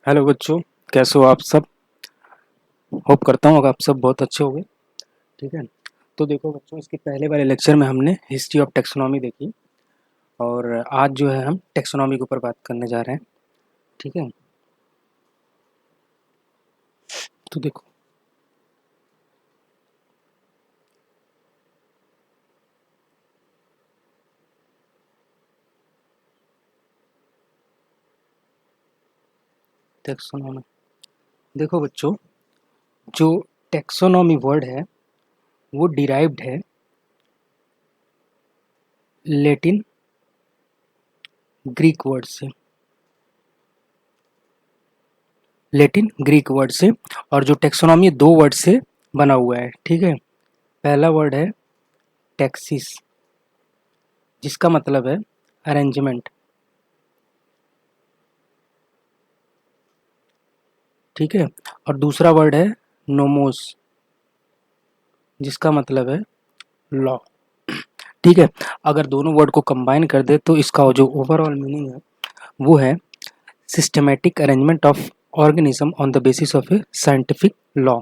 Hello बच्चों, कैसे हो आप सब। होप करता हूँ आप सब बहुत अच्छे होंगे। ठीक है। तो देखो बच्चों, इसके पहले वाले लेक्चर में हमने हिस्ट्री ऑफ टेक्सोनॉमी देखी और आज जो है हम टेक्सोनॉमी के ऊपर बात करने जा रहे हैं। ठीक है। तो देखो, टेक्सोनॉमी, देखो बच्चों, जो टेक्सोनॉमी वर्ड है वो डिराइव्ड है लेटिन ग्रीक वर्ड से। लेटिन ग्रीक वर्ड से। और जो टेक्सोनॉमी दो वर्ड से बना हुआ है। ठीक है। पहला वर्ड है टैक्सिस, जिसका मतलब है अरेंजमेंट। ठीक है। और दूसरा वर्ड है नोमोस, जिसका मतलब है लॉ। ठीक है। अगर दोनों वर्ड को कंबाइन कर दे तो इसका जो ओवरऑल मीनिंग है वो है systematic arrangement of organism on the basis of A scientific law.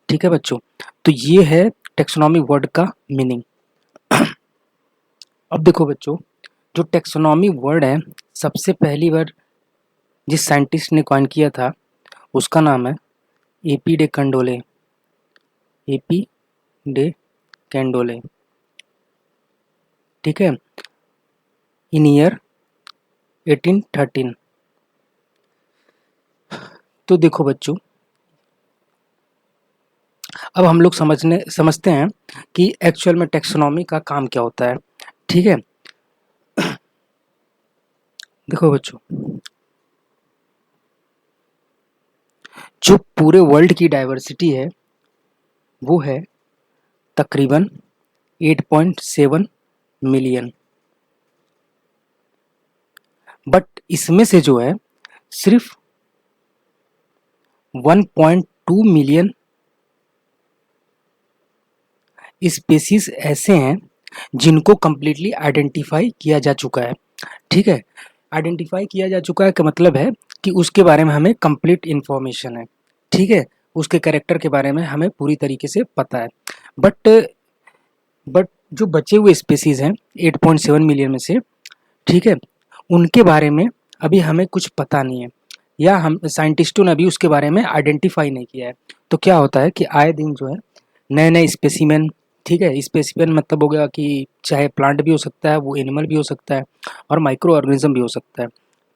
ठीक है बच्चों, तो ये है टेक्सोनॉमी वर्ड का मीनिंग। अब देखो बच्चों, जो टेक्सोनॉमी वर्ड है सबसे पहली बार जिस साइंटिस्ट ने कॉइन किया था उसका नाम है A P de Candolle. A P de Candolle. ठीक है। In year 1813। तो देखो बच्चों, अब हम लोग समझते हैं कि एक्चुअल में टेक्सोनॉमी का काम क्या होता है। ठीक है। देखो बच्चों, जो पूरे वर्ल्ड की डाइवर्सिटी है वो है तकरीबन 8.7 मिलियन। बट इसमें से जो है सिर्फ 1.2 मिलियन स्पेसीज ऐसे हैं जिनको कंप्लीटली आइडेंटिफाई किया जा चुका है। ठीक है। आइडेंटिफाई किया जा चुका है का मतलब है कि उसके बारे में हमें कंप्लीट इन्फॉर्मेशन है। ठीक है। उसके कैरेक्टर के बारे में हमें पूरी तरीके से पता है। बट बट जो बचे हुए स्पेसीज हैं 8.7 मिलियन में से, ठीक है, उनके बारे में अभी हमें कुछ पता नहीं है या हम साइंटिस्टों ने अभी उसके बारे में आइडेंटिफाई नहीं किया है। तो क्या होता है कि आए दिन जो है नए नए स्पेसिमेन, ठीक है, स्पेसिमेन मतलब हो गया कि चाहे प्लांट भी हो सकता है, वो एनिमल भी हो सकता है और माइक्रो ऑर्गेनिज्म भी हो सकता है।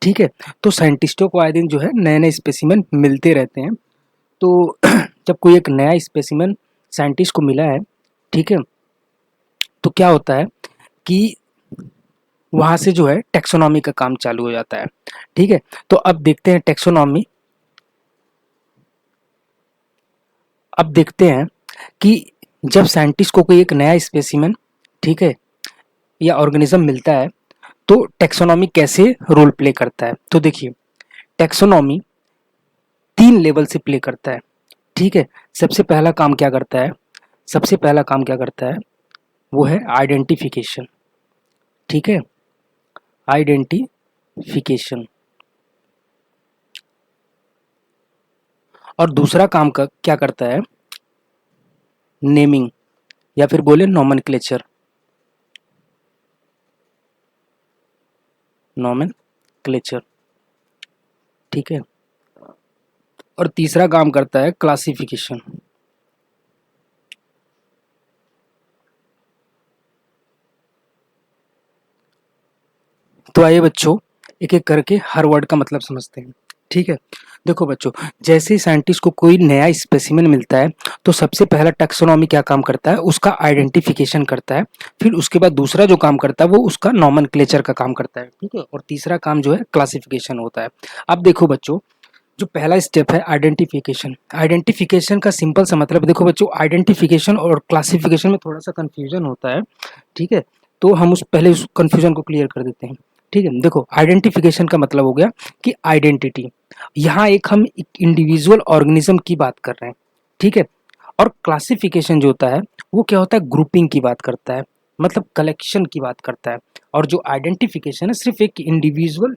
ठीक है। तो साइंटिस्टों को आए दिन जो है नए नए स्पेसिमेन मिलते रहते हैं। तो जब कोई एक नया स्पेसिमेन साइंटिस्ट को मिला है, ठीक है, तो क्या होता है कि वहां से जो है टेक्सोनॉमी का काम चालू हो जाता है। ठीक है। तो अब देखते हैं टेक्सोनॉमी। अब देखते हैं कि जब साइंटिस्ट को कोई एक नया स्पेसिमेन, ठीक है, या ऑर्गेनिज्म मिलता है तो टेक्सोनॉमी कैसे रोल प्ले करता है। तो देखिए, टेक्सोनॉमी 3 लेवल से प्ले करता है। ठीक है। सबसे पहला काम क्या करता है, सबसे पहला काम क्या करता है वो है आइडेंटिफिकेशन। ठीक है। आइडेंटिफिकेशन। और दूसरा काम का क्या करता है, नेमिंग, या फिर बोले नोमेनक्लेचर। नोमेनक्लेचर। ठीक है। और तीसरा काम करता है क्लासिफिकेशन। तो आइए बच्चों, एक एक करके हर वर्ड का मतलब समझते हैं। ठीक है। देखो बच्चों, जैसे ही साइंटिस्ट को कोई नया स्पेसिमेन मिलता है तो सबसे पहला टैक्सोनॉमी क्या काम करता है, उसका आइडेंटिफिकेशन करता है। फिर उसके बाद दूसरा जो काम करता है वो उसका नॉमेनक्लेचर का काम करता है। ठीक है। और तीसरा काम जो है क्लासिफिकेशन होता है। अब देखो बच्चों, जो पहला स्टेप है आइडेंटिफिकेशन। आइडेंटिफिकेशन का सिंपल सा मतलब, देखो बच्चों, आइडेंटिफिकेशन और क्लासिफिकेशन में थोड़ा सा कंफ्यूजन होता है। ठीक है। तो हम उस कंफ्यूजन को क्लियर कर देते हैं। ठीक है। देखो, आइडेंटिफिकेशन का मतलब हो गया कि आइडेंटिटी। यहाँ एक हम एक इंडिविजुअल ऑर्गेनिज्म की बात कर रहे हैं। ठीक है। और क्लासिफिकेशन जो होता है वो क्या होता है, ग्रुपिंग की बात करता है, मतलब कलेक्शन की बात करता है। और जो आइडेंटिफिकेशन है सिर्फ एक इंडिविजुअल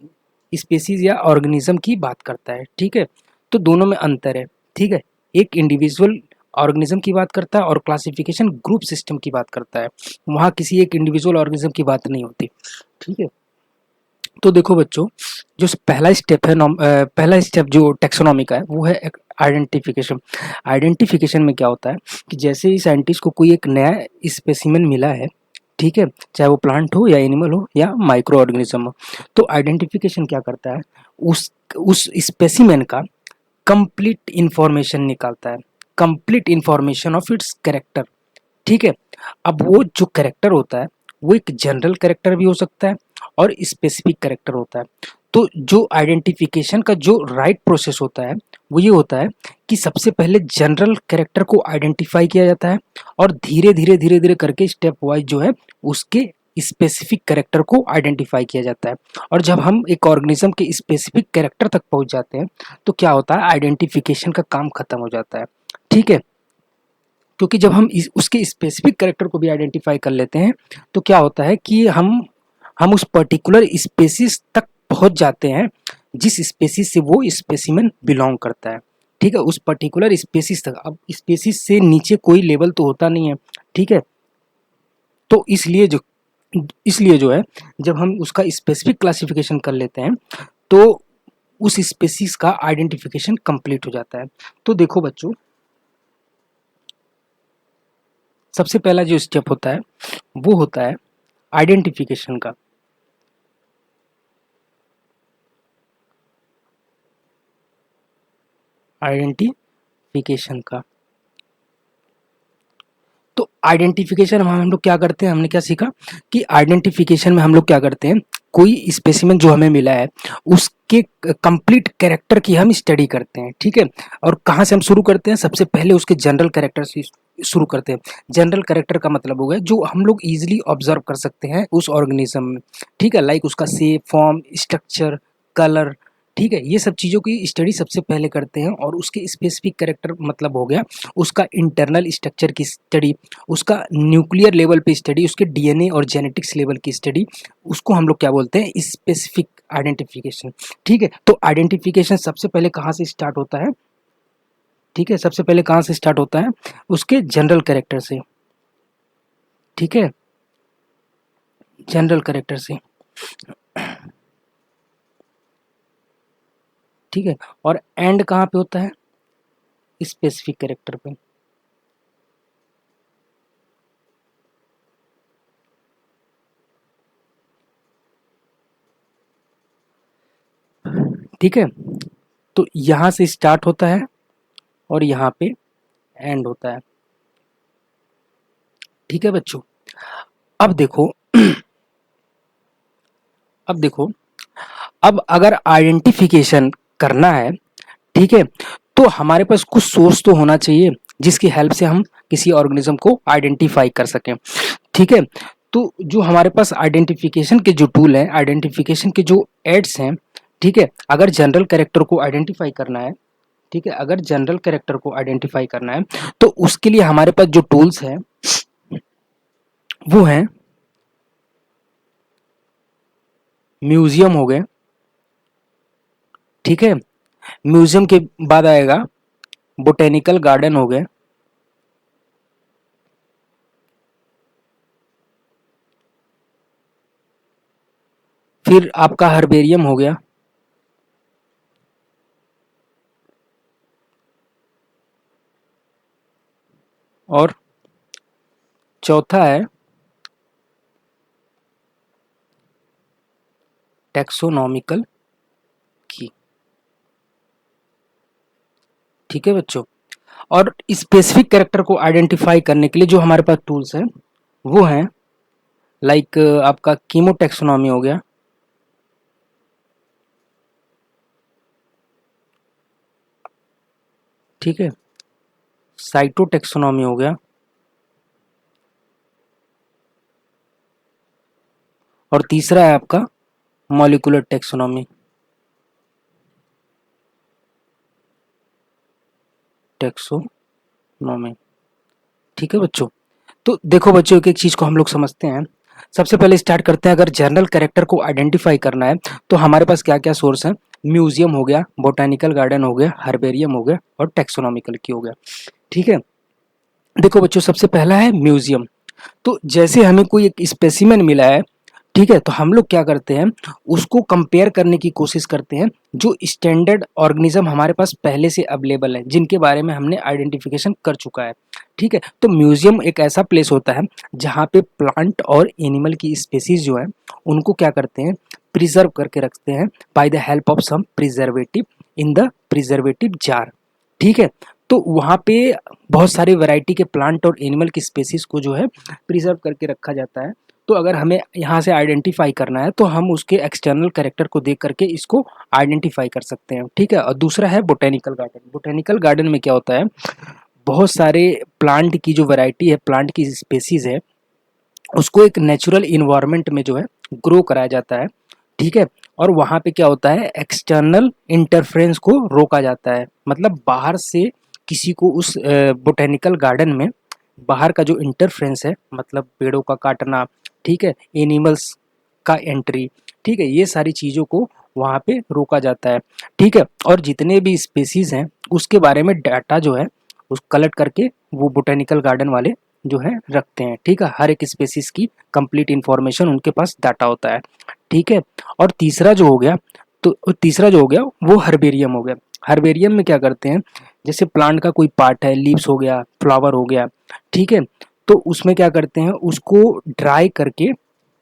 स्पेसीज या ऑर्गेनिज्म की बात करता है, ठीक है। तो दोनों में अंतर है, ठीक है। एक इंडिविजुअल ऑर्गेनिज्म की बात करता है और क्लासिफिकेशन ग्रुप सिस्टम की बात करता है। वहाँ किसी एक इंडिविजुअल ऑर्गेनिज्म की बात नहीं होती, ठीक है। तो देखो बच्चों, जो पहला स्टेप है पहला स्टेप जो टेक्सोनॉमी का है वो है आइडेंटिफिकेशन। आइडेंटिफिकेशन में क्या होता है कि जैसे ही साइंटिस्ट को कोई एक नया स्पेसिमेन मिला है, ठीक है, चाहे वो प्लांट हो या एनिमल हो या माइक्रो ऑर्गेनिज्म हो, तो आइडेंटिफिकेशन क्या करता है, उस स्पेसिमेन का कंप्लीट इंफॉर्मेशन निकालता है, complete information of its character, ठीक है। अब वो जो कैरेक्टर होता है वो एक जनरल कैरेक्टर भी हो सकता है और स्पेसिफिक कैरेक्टर होता है। तो जो आइडेंटिफिकेशन का जो राइट प्रोसेस होता है वो ये होता है कि सबसे पहले जनरल कैरेक्टर को आइडेंटिफाई किया जाता है और धीरे धीरे करके स्टेप वाइज जो है उसके स्पेसिफिक कैरेक्टर को आइडेंटिफाई किया जाता है। और जब हम एक ऑर्गेनिज्म के स्पेसिफिक कैरेक्टर तक पहुंच जाते हैं तो क्या होता है, आइडेंटिफिकेशन का काम खत्म हो जाता है, ठीक है। क्योंकि जब हम उसके स्पेसिफिक कैरेक्टर को भी आइडेंटिफाई कर लेते हैं तो क्या होता है कि हम उस पर्टिकुलर स्पेसिस तक पहुंच जाते हैं जिस स्पेसिस से वो स्पेसिमेन बिलोंग करता है, ठीक है, उस पर्टिकुलर स्पेसिस तक। अब स्पेसिस से नीचे कोई लेवल तो होता नहीं है, ठीक है। तो इसलिए जो है जब हम उसका स्पेसिफिक क्लासिफिकेशन कर लेते हैं तो उस स्पेसिस का आइडेंटिफिकेशन कंप्लीट हो जाता है। तो देखो बच्चों, सबसे पहला जो स्टेप होता है वो होता है आइडेंटिफिकेशन का। आइडेंटिफिकेशन का तो आइडेंटिफिकेशन हम लोग क्या करते हैं, हमने क्या सीखा कि आइडेंटिफिकेशन में हम लोग क्या करते हैं, कोई स्पेसिमेन जो हमें मिला है उसके कंप्लीट कैरेक्टर की हम स्टडी करते हैं, ठीक है। और कहाँ से हम शुरू करते हैं, सबसे पहले उसके जनरल कैरेक्टर से शुरू करते हैं। जनरल कैरेक्टर का मतलब हो गया जो हम लोग इजीली ऑब्जर्व कर सकते हैं उस ऑर्गेनिज्म में, ठीक है, लाइक उसका शेप, फॉर्म, स्ट्रक्चर, कलर, ठीक है। ये सब चीज़ों की स्टडी सबसे पहले करते हैं और उसके स्पेसिफिक कैरेक्टर मतलब हो गया उसका इंटरनल स्ट्रक्चर की स्टडी, उसका न्यूक्लियर लेवल पे स्टडी, उसके डीएनए और जेनेटिक्स लेवल की स्टडी, उसको हम लोग क्या बोलते हैं, स्पेसिफिक आइडेंटिफिकेशन, ठीक है। तो आइडेंटिफिकेशन सबसे पहले कहाँ से स्टार्ट होता है, ठीक है, सबसे पहले कहाँ से स्टार्ट होता है, उसके जनरल कैरेक्टर से, ठीक है, जनरल कैरेक्टर से, ठीक है। और एंड कहाँ पे होता है, स्पेसिफिक कैरेक्टर पे, ठीक है। तो यहाँ से स्टार्ट होता है और यहाँ पे एंड होता है, ठीक है बच्चों। अब देखो अब देखो अब अगर आइडेंटिफिकेशन करना है, ठीक है, तो हमारे पास कुछ सोर्स तो होना चाहिए जिसकी हेल्प से हम किसी ऑर्गेनिज्म को आइडेंटिफाई कर सकें, ठीक है। तो जो हमारे पास आइडेंटिफिकेशन के जो टूल हैं, आइडेंटिफिकेशन के जो एड्स हैं, ठीक है, अगर जनरल कैरेक्टर को आइडेंटिफाई करना है, ठीक है, अगर जनरल कैरेक्टर को आइडेंटिफाई करना है तो उसके लिए हमारे पास जो टूल्स हैं वो हैं म्यूजियम हो गए, ठीक है, म्यूजियम के बाद आएगा बोटेनिकल गार्डन हो गए, फिर आपका हर्बेरियम हो गया, और चौथा है टैक्सोनॉमिकल की, ठीक है बच्चों। और स्पेसिफिक कैरेक्टर को आइडेंटिफाई करने के लिए जो हमारे पास टूल्स हैं वो हैं लाइक आपका कीमोटैक्सोनॉमी हो गया, ठीक है, साइटोटैक्सोनॉमी हो गया, और तीसरा है आपका मॉलिक्यूलर टैक्सोनॉमी, टैक्सोनॉमी, ठीक है बच्चों। तो देखो बच्चों, एक एक चीज को हम लोग समझते हैं। सबसे पहले स्टार्ट करते हैं, अगर जनरल कैरेक्टर को आइडेंटिफाई करना है तो हमारे पास क्या क्या सोर्स है। म्यूजियम हो गया, बोटानिकल गार्डन हो गया, हर्बेरियम हो गया और टेक्सोनॉमिकल की हो गया। ठीक है, देखो बच्चों, सबसे पहला है म्यूजियम। तो जैसे हमें कोई एक स्पेसिमेन मिला है, ठीक है, तो हम लोग क्या करते हैं, उसको कंपेयर करने की कोशिश करते हैं जो स्टैंडर्ड ऑर्गेनिज्म हमारे पास पहले से अवेलेबल है, जिनके बारे में हमने आइडेंटिफिकेशन कर चुका है। ठीक है, तो म्यूजियम एक ऐसा प्लेस होता है जहाँ पे प्लांट और एनिमल की स्पेसीज जो है उनको क्या करते हैं, प्रिजर्व करके रखते हैं by the help of some preservative in the preservative jar. ठीक है, तो वहाँ पे बहुत सारी वैरायटी के प्लांट और एनिमल की स्पेसीज को जो है प्रिजर्व करके रखा जाता है। तो अगर हमें यहाँ से आइडेंटिफाई करना है तो हम उसके एक्सटर्नल कैरेक्टर को देख करके इसको आइडेंटिफाई कर सकते हैं। ठीक है, और दूसरा है बोटेनिकल गार्डन। बोटेनिकल गार्डन में क्या होता है, बहुत सारे प्लांट की जो वैरायटी है, प्लांट की स्पेसीज है, उसको एक नेचुरल इन्वायरमेंट में जो है ग्रो कराया जाता है। ठीक है, और वहाँ पे क्या होता है, एक्सटर्नल इंटरफेरेंस को रोका जाता है, मतलब बाहर से किसी को उस बोटेनिकल गार्डन में बाहर का जो इंटरफेरेंस है, मतलब पेड़ों का काटना, ठीक है, एनिमल्स का एंट्री, ठीक है, ये सारी चीज़ों को वहाँ पे रोका जाता है। ठीक है, और जितने भी स्पेसीज हैं उसके बारे में डाटा जो है उस कलेक्ट करके वो बोटेनिकल गार्डन वाले जो है रखते हैं। ठीक है, हर एक स्पेसीज की कंप्लीट इन्फॉर्मेशन उनके पास डाटा होता है। ठीक है, और तीसरा जो हो गया, तो तीसरा जो हो गया वो हर्बेरियम हो गया। हर्बेरियम में क्या करते हैं, जैसे प्लांट का कोई पार्ट है, लीव्स हो गया, फ्लावर हो गया, ठीक है, तो उसमें क्या करते हैं, उसको ड्राई करके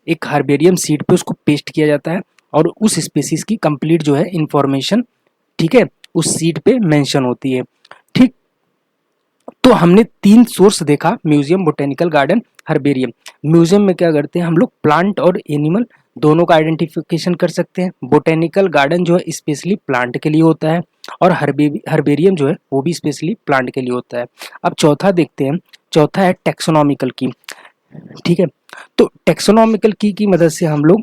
एक हर्बेरियम सीट पे उसको पेस्ट किया जाता है और उस स्पीसीज की कंप्लीट जो है इंफॉर्मेशन, ठीक है, उस सीट पे मेंशन होती है। ठीक, तो हमने तीन सोर्स देखा, museum, botanical garden, herbarium. Museum में क्या करते हैं, हम लोग प्लांट और एनिमल दोनों का आइडेंटिफिकेशन कर सकते हैं। बोटेनिकल गार्डन जो है स्पेशली प्लांट के लिए होता है और हर्बेरियम जो है वो भी स्पेशली प्लांट के लिए होता है। अब चौथा देखते हैं, चौथा है टेक्सोनॉमिकल की। ठीक है, तो टेक्सोनॉमिकल की मदद से हम लोग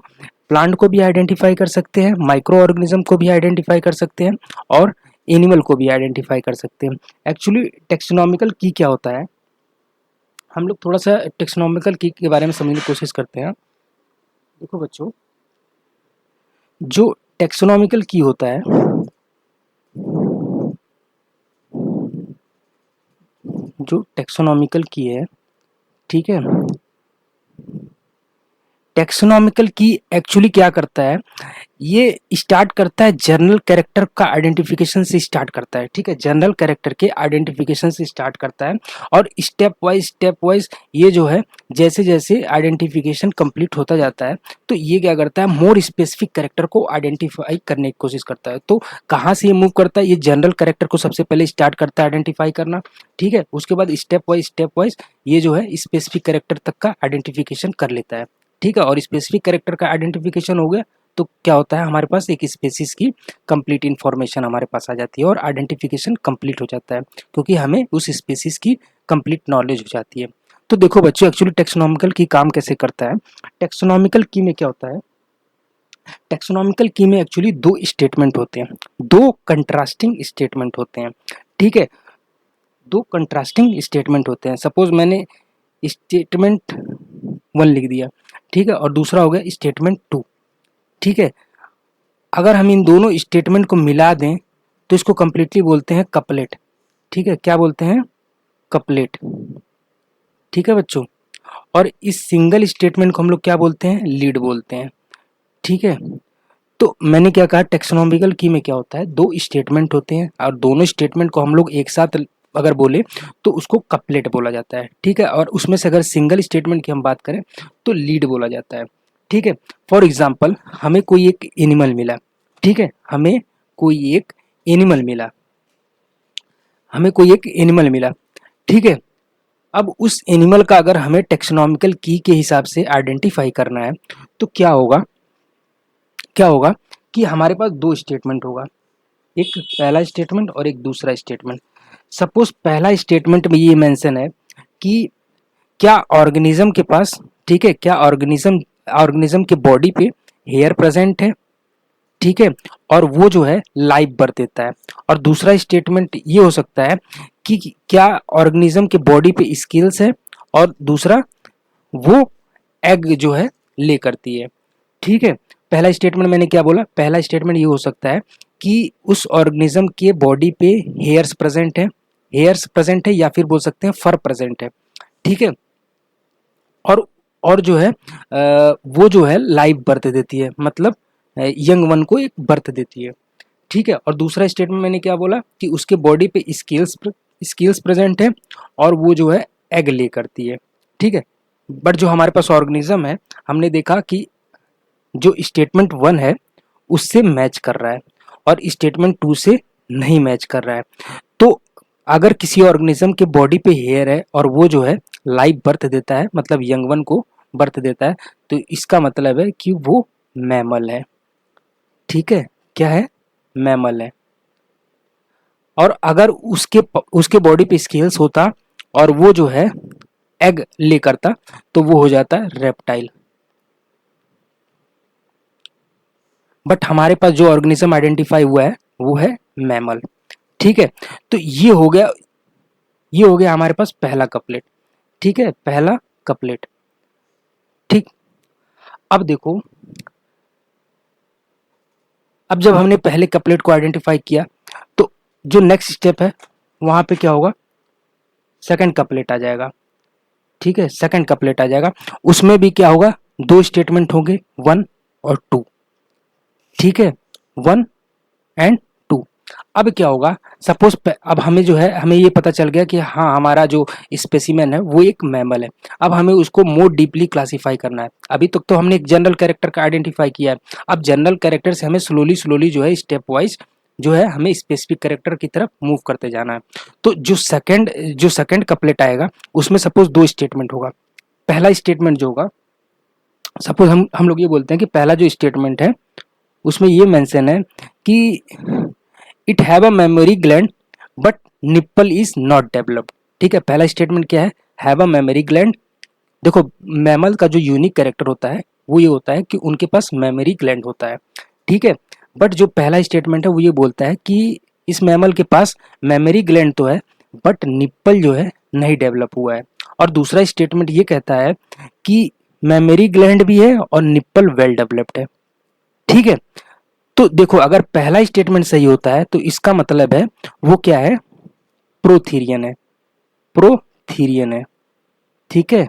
प्लांट को भी आइडेंटिफाई कर सकते हैं, माइक्रो ऑर्गेनिज्म को भी आइडेंटिफाई कर सकते हैं और एनिमल को भी आइडेंटिफाई कर सकते हैं। एक्चुअली टेक्सोनॉमिकल की क्या होता है, हम लोग थोड़ा सा टेक्सोनॉमिकल की के बारे में समझने की कोशिश करते हैं। देखो बच्चों, जो टेक्सोनॉमिकल की होता है, जो टेक्सोनॉमिकल की है, ठीक है, टेक्सोनॉमिकल की एक्चुअली क्या करता है, ये स्टार्ट करता है जनरल कैरेक्टर का आइडेंटिफिकेशन से स्टार्ट करता है। ठीक है, जनरल कैरेक्टर के आइडेंटिफिकेशन से स्टार्ट करता है और स्टेप वाइज ये जो है जैसे जैसे आइडेंटिफिकेशन कंप्लीट होता जाता है तो ये क्या करता है, मोर स्पेसिफिक कैरेक्टर को आइडेंटिफाई करने की कोशिश करता है। तो कहाँ से ये मूव करता है, ये जनरल कैरेक्टर को सबसे पहले स्टार्ट करता है आइडेंटिफाई करना। ठीक है, उसके बाद स्टेप वाइज ये जो है स्पेसिफिक कैरेक्टर तक का आइडेंटिफिकेशन कर लेता है। ठीक है, और स्पेसिफिक कैरेक्टर का आइडेंटिफिकेशन हो गया तो क्या होता है, हमारे पास एक स्पेसीज की कंप्लीट इन्फॉर्मेशन हमारे पास आ जाती है और आइडेंटिफिकेशन कंप्लीट हो जाता है, क्योंकि हमें उस स्पेसीज की कंप्लीट नॉलेज हो जाती है। तो देखो बच्चों, एक्चुअली टेक्सोनॉमिकल की काम कैसे करता है, टेक्सोनॉमिकल की में क्या होता है, टेक्सोनॉमिकल की में एक्चुअली दो स्टेटमेंट होते हैं, दो कंट्रास्टिंग स्टेटमेंट होते हैं। ठीक है, दो कंट्रास्टिंग स्टेटमेंट होते हैं। सपोज मैंने स्टेटमेंट 1 लिख दिया, ठीक है, और दूसरा हो गया स्टेटमेंट 2। ठीक है, अगर हम इन दोनों स्टेटमेंट को मिला दें तो इसको कंप्लीटली बोलते हैं कपलेट। ठीक है, क्या बोलते हैं, कपलेट। ठीक है बच्चों, और इस सिंगल स्टेटमेंट को हम लोग क्या बोलते हैं, लीड बोलते हैं। ठीक है, तो मैंने क्या कहा, टेक्सोनॉमिकल की में क्या होता है, दो स्टेटमेंट होते हैं और दोनों स्टेटमेंट को हम लोग एक साथ अगर बोले तो उसको कपलेट बोला जाता है। ठीक है, और उसमें से अगर सिंगल स्टेटमेंट की हम बात करें तो लीड बोला जाता है। ठीक है, फॉर एग्जाम्पल हमें कोई एक एनिमल मिला, ठीक है, हमें कोई एक एनिमल मिला, हमें कोई एक एनिमल मिला, ठीक है, अब उस एनिमल का अगर हमें टेक्सोनॉमिकल की के हिसाब से आइडेंटिफाई करना है तो क्या होगा, क्या होगा कि हमारे पास दो स्टेटमेंट होगा, एक पहला स्टेटमेंट और एक दूसरा स्टेटमेंट। सपोज पहला स्टेटमेंट में ये मेंशन है कि क्या ऑर्गेनिज्म के पास, ठीक है, क्या ऑर्गेनिज्म ऑर्गेनिज्म के बॉडी पे हेयर प्रेजेंट है, ठीक है, और वो जो है लाइव बर्थ देता है। और दूसरा स्टेटमेंट ये हो सकता है कि क्या ऑर्गेनिज्म के बॉडी पे स्किल्स है और दूसरा वो एग जो है ले करती है। ठीक है, पहला स्टेटमेंट मैंने क्या बोला, पहला स्टेटमेंट ये हो सकता है कि उस ऑर्गेनिज्म के बॉडी पे हेयर्स प्रेजेंट है, हेयर्स प्रेजेंट है या फिर बोल सकते हैं फर प्रेजेंट है। ठीक है, और और जो है वो जो है लाइव बर्थ देती है, मतलब यंग वन को एक बर्थ देती है। ठीक है, और दूसरा स्टेटमेंट मैंने क्या बोला कि उसके बॉडी पे स्केल्स प्रेजेंट है और वो जो है एग ले करती है। ठीक है, बट जो हमारे पास ऑर्गेनिज्म है, हमने देखा कि जो स्टेटमेंट 1 है उससे मैच कर रहा है और स्टेटमेंट 2 से नहीं मैच कर रहा है। तो अगर किसी ऑर्गेनिज्म के बॉडी पे हेयर है और वो जो है लाइव बर्थ देता है, मतलब यंग वन को बर्थ देता है, तो इसका मतलब है कि वो मैमल है। ठीक है, क्या है, मैमल है। और अगर उसके बॉडी पे स्केल्स होता और वो जो है एग ले करता, तो वो हो जाता है रेप्टाइल। बट हमारे पास जो ऑर्गेनिज्म आइडेंटिफाई हुआ है वो है मैमल। ठीक है, तो ये हो गया हमारे पास पहला कपलेट। ठीक है, पहला कपलेट। ठीक, अब देखो, अब जब हमने पहले कपलेट को आइडेंटिफाई किया तो जो नेक्स्ट स्टेप है वहां पे क्या होगा, सेकंड कपलेट आ जाएगा। ठीक है, सेकंड कपलेट आ जाएगा, उसमें भी क्या होगा, दो स्टेटमेंट होंगे, 1 और 2। ठीक है, 1 एंड 2। अब क्या होगा, सपोज अब हमें जो है, हमें ये पता चल गया कि हाँ हमारा जो स्पेसिमेन है वो एक मैमल है। अब हमें उसको मोर डीपली क्लासिफाई करना है। अभी तक तो हमने एक जनरल कैरेक्टर का आइडेंटिफाई किया है, अब जनरल कैरेक्टर से हमें स्लोली स्लोली जो है स्टेप वाइज जो है हमें स्पेसिफिक कैरेक्टर की तरफ मूव करते जाना है। तो जो सेकंड कपलेट आएगा उसमें सपोज दो स्टेटमेंट होगा। पहला स्टेटमेंट जो होगा, सपोज हम लोग ये बोलते हैं कि पहला जो स्टेटमेंट है उसमें ये मेंशन है कि it have a memory gland but nipple is not developed. ठीक है, पहला स्टेटमेंट क्या है, हैव अ मेमोरी ग्लैंड। देखो, मैमल का जो यूनिक कैरेक्टर होता है वो ये होता है कि उनके पास मेमोरी ग्लैंड होता है। ठीक है, बट जो पहला स्टेटमेंट है वो ये बोलता है कि इस मैमल के पास मेमोरी ग्लैंड तो है बट निप्पल जो है नहीं डेवलप हुआ है। और दूसरा स्टेटमेंट ये कहता है कि मेमोरी ग्लैंड भी है और निप्पल वेल डेवलप्ड है। ठीक है, तो देखो अगर पहला स्टेटमेंट सही होता है तो इसका मतलब है वो क्या है, प्रोथीरियन है, प्रोथीरियन है। ठीक है,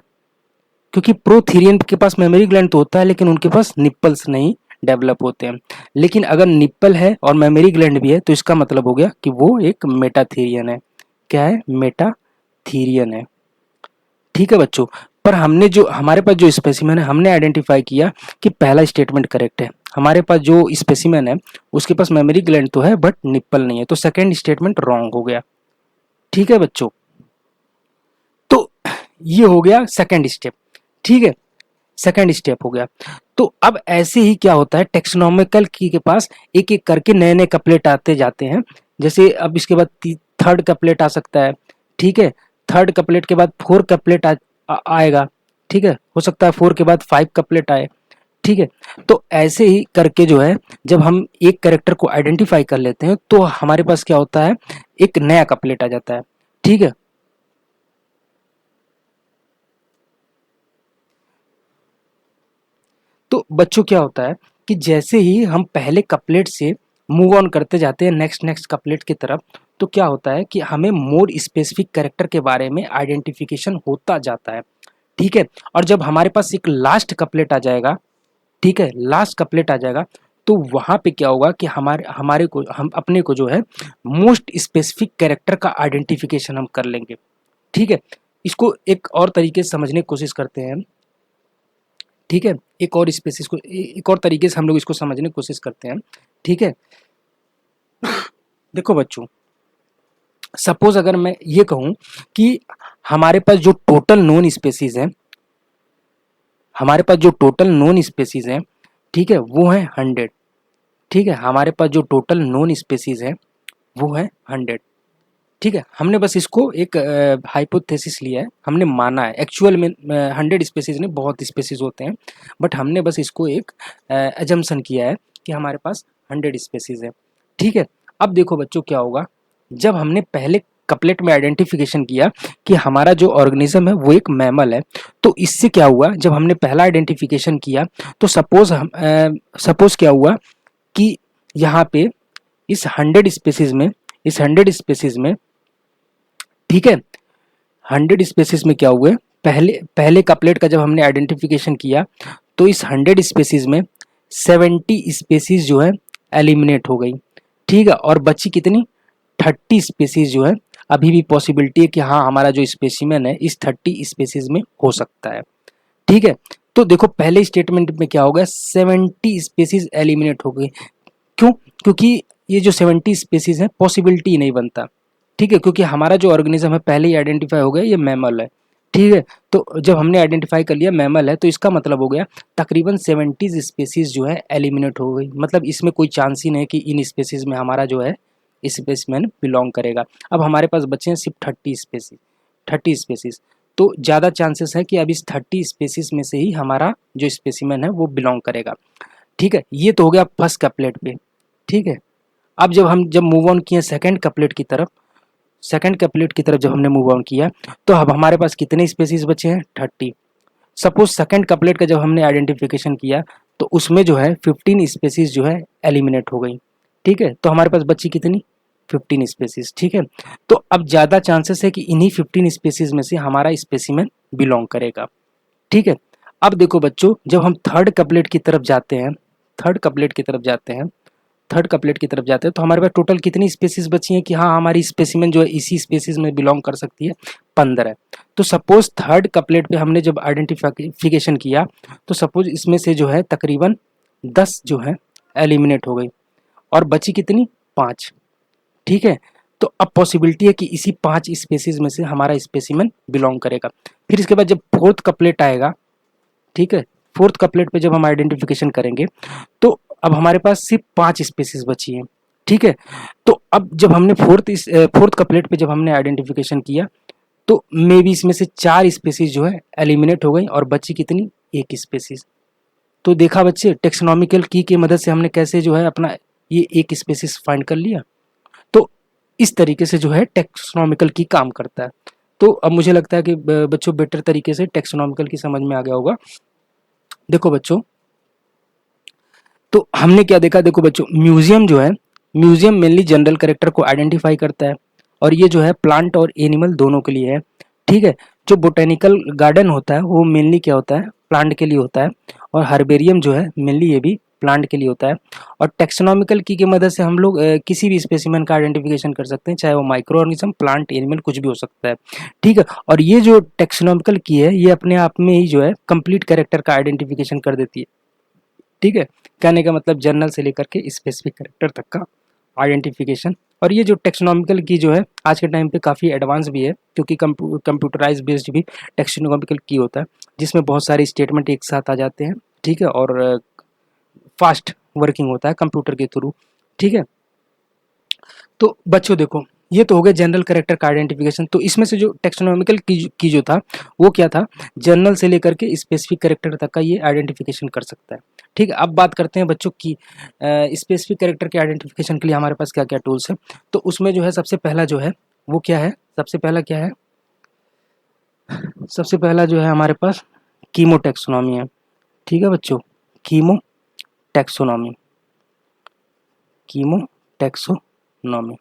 क्योंकि प्रोथीरियन के पास मेमोरी ग्लैंड तो होता है लेकिन उनके पास निप्पल्स नहीं डेवलप होते हैं। लेकिन अगर निप्पल है और मेमोरी ग्लैंड भी है तो इसका मतलब हो गया कि वो एक मेटाथीरियन है। क्या है, मेटाथीरियन है। ठीक है बच्चों, पर हमने जो हमारे पास जो स्पेसिमेन है हमने आइडेंटिफाई किया कि पहला स्टेटमेंट करेक्ट है। हमारे पास जो स्पेसिमेन है उसके पास मेमोरी ग्लैंड तो है बट निप्पल नहीं है, तो सेकंड स्टेटमेंट रॉन्ग हो गया। ठीक है बच्चों, तो ये हो गया सेकंड स्टेप। ठीक है, सेकंड स्टेप हो गया। तो अब ऐसे ही क्या होता है, टेक्सोनॉमिकल की के पास एक एक करके नए नए कपलेट आते जाते हैं। जैसे अब इसके बाद थर्ड कपलेट आ सकता है। ठीक है, थर्ड कपलेट के बाद फोर कपलेट आएगा। ठीक है, हो सकता है 4 के बाद 5 कपलेट आए। ठीक है, तो ऐसे ही करके जो है जब हम एक कैरेक्टर को आइडेंटिफाई कर लेते हैं तो हमारे पास क्या होता है, एक नया कपलेट आ जाता है। ठीक है, तो बच्चों क्या होता है कि जैसे ही हम पहले कपलेट से मूव ऑन करते जाते हैं नेक्स्ट नेक्स्ट कपलेट की तरफ, तो क्या होता है कि हमें मोर स्पेसिफिक कैरेक्टर के बारे में आइडेंटिफिकेशन होता जाता है। ठीक है, और जब हमारे पास एक लास्ट कपलेट आ जाएगा, ठीक है, लास्ट कपलेट आ जाएगा, तो वहां पे क्या होगा कि हमारे हमारे को हम अपने को जो है मोस्ट स्पेसिफिक कैरेक्टर का आइडेंटिफिकेशन हम कर लेंगे। ठीक है, इसको एक और तरीके से समझने की कोशिश करते हैं। ठीक है, एक और तरीके से हम लोग इसको समझने की कोशिश करते हैं। ठीक है, देखो बच्चों, सपोज अगर मैं ये कहूं कि हमारे पास जो टोटल नोन स्पेसीज है, हमारे पास जो टोटल नोन स्पेसीज है, ठीक है, वो है 100। ठीक है, हमारे पास जो टोटल नोन स्पेसीज है वो है 100। ठीक है, हमने बस इसको एक हाइपोथेसिस लिया है, हमने माना है, एक्चुअल में 100 स्पेसीज नहीं, बहुत स्पेसीज होते हैं, बट हमने बस इसको एक एजम्पशन किया है कि हमारे पास 100 स्पेसीज है। ठीक है, अब देखो बच्चों क्या होगा, जब हमने पहले कपलेट में आइडेंटिफिकेशन किया कि हमारा जो ऑर्गेनिज्म है वो एक मैमल है। तो इससे क्या हुआ, जब हमने पहला आइडेंटिफिकेशन किया तो सपोज क्या हुआ कि यहाँ पे इस 100 स्पेसीज में ठीक है, 100 स्पेसीज में क्या हुए, पहले पहले कपलेट का जब हमने आइडेंटिफिकेशन किया तो इस 100 स्पेसीज में 70 स्पेसीज जो है एलिमिनेट हो गई। ठीक है, और बची कितनी, 30 स्पेसीज जो है अभी भी पॉसिबिलिटी है कि हाँ हमारा जो स्पेसिमेन है इस 30 स्पेसीज में हो सकता है। ठीक है, तो देखो पहले स्टेटमेंट में क्या हो गया, 70 स्पेसीज एलिमिनेट हो गई। क्यों, क्योंकि ये जो 70 स्पेसीज है पॉसिबिलिटी ही नहीं बनता। ठीक है, क्योंकि हमारा जो ऑर्गेनिज्म है पहले ही आइडेंटिफाई हो गया ये मैमल है। ठीक है, तो जब हमने आइडेंटिफाई कर लिया मैमल है तो इसका मतलब हो गया तकरीबन 70 स्पेसीज जो है एलिमिनेट हो गई। मतलब इसमें कोई चांस ही नहीं कि इन स्पेसीज में हमारा जो है स्पेसिमेन बिलोंग करेगा। अब हमारे पास बचे हैं सिर्फ 30 स्पेसीज। तो ज़्यादा चांसेस है कि अब इस 30 स्पेसीज में से ही हमारा जो स्पेसिमेन है वो बिलोंग करेगा। ठीक है, ये तो हो गया फर्स्ट कपलेट पे। ठीक है, अब जब मूव ऑन किए सेकंड कपलेट की तरफ, जब हमने मूव ऑन किया तो अब हमारे पास कितने स्पेसीज बचे हैं, 30। सपोज सेकंड कपलेट का जब हमने आइडेंटिफिकेशन किया तो उसमें जो है 15 स्पेसीज जो है एलिमिनेट हो गई। ठीक है, तो हमारे पास बची कितनी, 15 स्पेसीज। ठीक है, तो अब ज़्यादा चांसेस है कि इन्हीं 15 स्पेसीज में से हमारा स्पेसिमेन बिलोंग करेगा। ठीक है, अब देखो बच्चों, जब हम थर्ड कपलेट की तरफ जाते हैं, थर्ड कपलेट की तरफ जाते हैं थर्ड कपलेट की तरफ जाते हैं तो हमारे पास टोटल कितनी स्पेसीज बची हैं कि हाँ हमारी स्पेसिमेन जो है इसी स्पेसीज में बिलोंग कर सकती है, 15 है। तो सपोज थर्ड कपलेट पे हमने जब आइडेंटिफिकेशन किया तो सपोज इसमें से जो है तकरीबन 10 जो है एलिमिनेट हो गई और बची कितनी, 5। ठीक है, तो अब पॉसिबिलिटी है कि इसी 5 स्पेसीज में से हमारा स्पेसिमेन बिलोंग करेगा। फिर इसके बाद जब फोर्थ कपलेट आएगा, ठीक है, फोर्थ कपलेट पे जब हम आइडेंटिफिकेशन करेंगे तो अब हमारे पास सिर्फ 5 स्पेसीज बची हैं। ठीक है, तो अब जब हमने फोर्थ कपलेट पे जब हमने आइडेंटिफिकेशन किया तो मे बी इसमें से 4 स्पेसीज जो है एलिमिनेट हो गई और बची कितनी, 1 स्पेसीज। तो देखा बच्चे, टेक्सोनॉमिकल की की मदद से हमने कैसे जो है अपना ये एक स्पेसीज फाइंड कर लिया। तो इस तरीके से जो है टेक्सोनॉमिकल की काम करता है। तो अब मुझे लगता है कि बच्चों बेटर तरीके से टेक्सोनॉमिकल की समझ में आ गया होगा। देखो बच्चों, तो हमने क्या देखा, देखो बच्चों म्यूजियम जो है, म्यूजियम मेनली जनरल कैरेक्टर को आइडेंटिफाई करता है और ये जो है प्लांट और एनिमल दोनों के लिए है। ठीक है, जो बोटेनिकल गार्डन होता है वो मेनली क्या होता है, प्लांट के लिए होता है, और हर्बेरियम जो है मेनली ये भी प्लांट के लिए होता है। और टेक्सोनॉमिकल की मदद से हम लोग किसी भी स्पेसिमेन का आइडेंटिफिकेशन कर सकते हैं, चाहे वो माइक्रो ऑर्गेनिज्म, प्लांट, एनिमल कुछ भी हो सकता है। ठीक है, और ये जो टेक्सोनॉमिकल की है ये अपने आप में ही जो है कंप्लीट कैरेक्टर का आइडेंटिफिकेशन कर देती है। ठीक है, कहने का मतलब जर्नल से लेकर के स्पेसिफिक कैरेक्टर तक का आइडेंटिफिकेशन। और ये जो टेक्सोनॉमिकल की जो है आज के टाइम पे काफ़ी एडवांस भी है, क्योंकि कंप्यूटराइज बेस्ड भी टेक्सोनॉमिकल की होता है, जिसमें बहुत सारे स्टेटमेंट एक साथ आ जाते हैं। ठीक है, और फास्ट वर्किंग होता है कंप्यूटर के थ्रू। ठीक है, तो बच्चों देखो ये तो हो गया जनरल कैरेक्टर का आइडेंटिफिकेशन। तो इसमें से जो टेक्सोनॉमिकल की जो था वो क्या था, जनरल से लेकर के स्पेसिफिक कैरेक्टर तक का ये आइडेंटिफिकेशन कर सकता है। ठीक है, अब बात करते हैं बच्चों की स्पेसिफिक कैरेक्टर के आइडेंटिफिकेशन के लिए हमारे पास क्या क्या टूल्स है। तो उसमें जो है सबसे पहला जो है वो क्या है, सबसे पहला क्या है, सबसे पहला जो है हमारे पास कीमो टेक्सोनॉमी है। ठीक है बच्चों, कीमो टेक्सोनॉमी, कीमो टेक्सोनॉमी।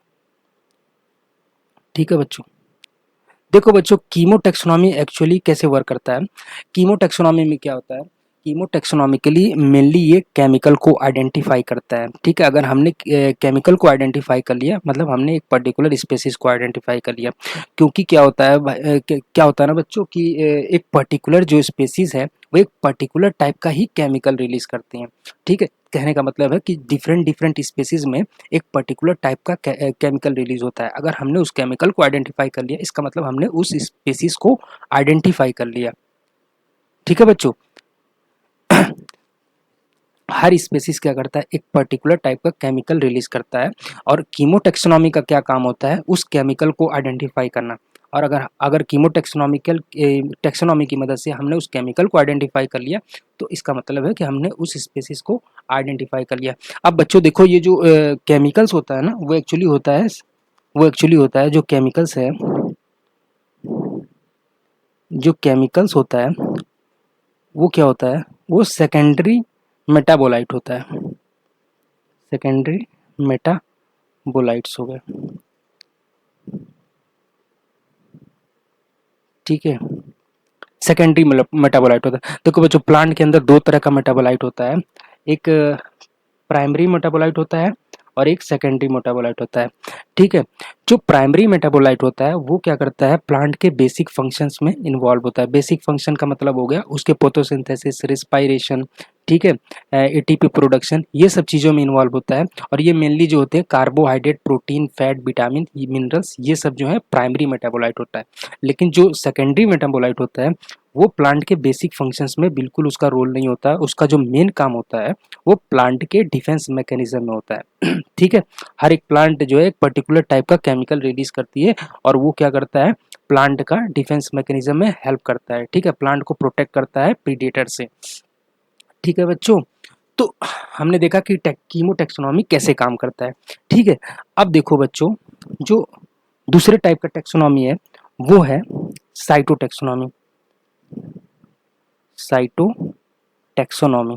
ठीक है बच्चों, देखो बच्चों कीमो टेक्सोनॉमी एक्चुअली कैसे वर्क करता है। कीमो टेक्सोनॉमी में क्या होता है, कीमो टेक्सोनॉमिकली मेनली ये केमिकल को आइडेंटिफाई करता है। ठीक है, अगर हमने केमिकल को आइडेंटिफाई कर लिया मतलब हमने एक पर्टिकुलर स्पेसीज को आइडेंटिफाई कर लिया। क्योंकि क्या होता है क्या होता है ना बच्चों कि एक पर्टिकुलर जो स्पेसीज है वो एक पर्टिकुलर टाइप का ही केमिकल रिलीज करती हैं। ठीक है, कहने का मतलब है कि डिफरेंट डिफरेंट स्पेसीज में एक पर्टिकुलर टाइप का केमिकल रिलीज होता है। अगर हमने उस केमिकल को आइडेंटिफाई कर लिया इसका मतलब हमने उस स्पेसीज को आइडेंटिफाई कर लिया। ठीक है बच्चों, हर स्पेसीज क्या करता है, एक पर्टिकुलर टाइप का केमिकल रिलीज करता है, और कीमोटेक्सोनॉमी का क्या काम होता है, उस केमिकल को आइडेंटिफाई करना। और अगर अगर कीमोटेक्सोनॉमिकल टेक्सोनॉमी की मदद से हमने उस केमिकल को आइडेंटिफाई कर लिया तो इसका मतलब है कि हमने उस स्पेसीज को आइडेंटिफाई कर लिया। अब बच्चों देखो ये जो केमिकल्स होता है ना वो एक्चुअली होता है वो एक्चुअली होता है जो केमिकल्स होता है वो क्या होता है, वो सेकेंडरी मेटाबोलाइट होता है, सेकेंडरी मेटाबोलाइट्स हो गए, ठीक है। सेकेंडरी मेटाबोलाइट होता है। देखो बच्चों, प्लांट के अंदर दो तरह का मेटाबोलाइट होता है, एक प्राइमरी मेटाबोलाइट होता है और एक सेकेंडरी मेटाबोलाइट होता है, ठीक है। जो प्राइमरी मेटाबोलाइट होता है वो क्या करता है, प्लांट के बेसिक फंक्शंस में इन्वॉल्व होता है। बेसिक फंक्शन का मतलब हो गया उसके फोटोसिंथेसिस, रिस्पायरेशन, ठीक है, एटीपी प्रोडक्शन, ये सब चीज़ों में इन्वॉल्व होता है। और ये मेनली जो होते हैं carbohydrate, protein, fat, vitamin, minerals, ये सब जो है प्राइमरी मेटाबोलाइट होता है। लेकिन जो सेकेंडरी मेटाबोलाइट होता है वो प्लांट के बेसिक फंक्शंस में बिल्कुल उसका रोल नहीं होता है। उसका जो मेन काम होता है वो प्लांट के डिफेंस मैकेनिज्म में होता है ठीक है। हर एक प्लांट जो है एक पर्टिकुलर टाइप का केमिकल रिलीज करती है और वो क्या करता है, प्लांट का डिफेंस मैकेनिज्म में हेल्प करता है, ठीक है, प्लांट को प्रोटेक्ट करता है प्रीडेटर से, ठीक है बच्चों। तो हमने देखा कि कीमोटैक्सोनॉमी कैसे काम करता है, ठीक है। अब देखो बच्चों, जो दूसरे टाइप का टैक्सोनॉमी है वो है साइटोटैक्सोनॉमी, साइटोटैक्सोनॉमी।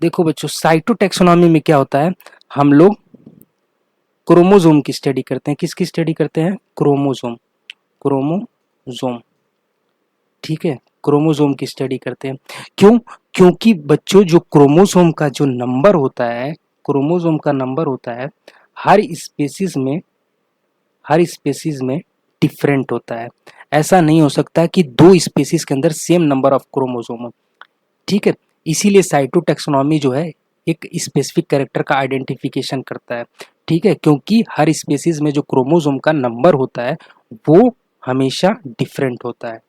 देखो बच्चों, साइटोटैक्सोनॉमी में क्या होता है, हम लोग क्रोमोजोम की स्टडी करते हैं। किसकी स्टडी करते हैं, क्रोमोजोम, क्रोमोजोम, ठीक है, क्रोमोजोम की स्टडी करते हैं। क्यों, क्योंकि बच्चों जो क्रोमोजोम का जो नंबर होता है, क्रोमोजोम का नंबर होता है हर स्पेसीज में, हर स्पेसीज में डिफरेंट होता है। ऐसा नहीं हो सकता कि दो स्पेसीज के अंदर सेम नंबर ऑफ क्रोमोजोम हो, ठीक है। इसीलिए साइटोटैक्सोनॉमी जो है एक स्पेसिफिक कैरेक्टर का आइडेंटिफिकेशन करता है, ठीक है, क्योंकि हर स्पेसीज में जो क्रोमोजोम का नंबर होता है वो हमेशा डिफरेंट होता है,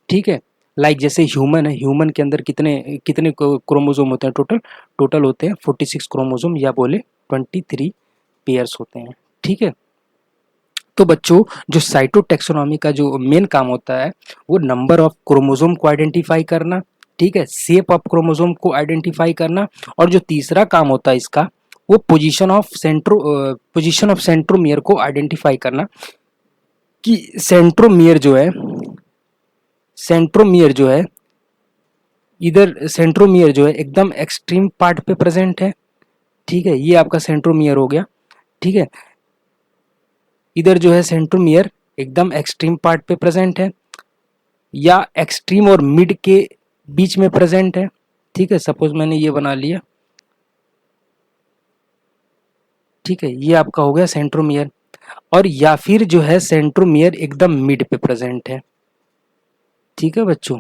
ठीक है। लाइक जैसे ह्यूमन है, ह्यूमन के अंदर कितने कितने क्रोमोजोम होते हैं, टोटल होते हैं 46 क्रोमोजोम, या बोले 23 पेयर्स होते हैं, ठीक है। तो बच्चों, जो साइटोटैक्सोनॉमी का जो मेन काम होता है वो नंबर ऑफ क्रोमोजोम को आइडेंटिफाई करना, ठीक है, शेप ऑफ क्रोमोजोम को आइडेंटिफाई करना, और जो तीसरा काम होता है इसका वो पोजीशन ऑफ सेंट्रोमियर को आइडेंटिफाई करना, कि सेंट्रोमियर जो है इधर सेंट्रोमियर जो है एकदम एक्सट्रीम पार्ट पे प्रेजेंट है, ठीक है, ये आपका सेंट्रोमियर हो गया, ठीक है। इधर जो है सेंट्रोमियर एकदम एक्सट्रीम पार्ट पे प्रेजेंट है या एक्सट्रीम और मिड के बीच में प्रेजेंट है, ठीक है। सपोज मैंने ये बना लिया, ठीक है, ये आपका हो गया सेंट्रोमियर। और या फिर जो है सेंट्रोमियर एकदम मिड पे प्रेजेंट है, ठीक है बच्चों।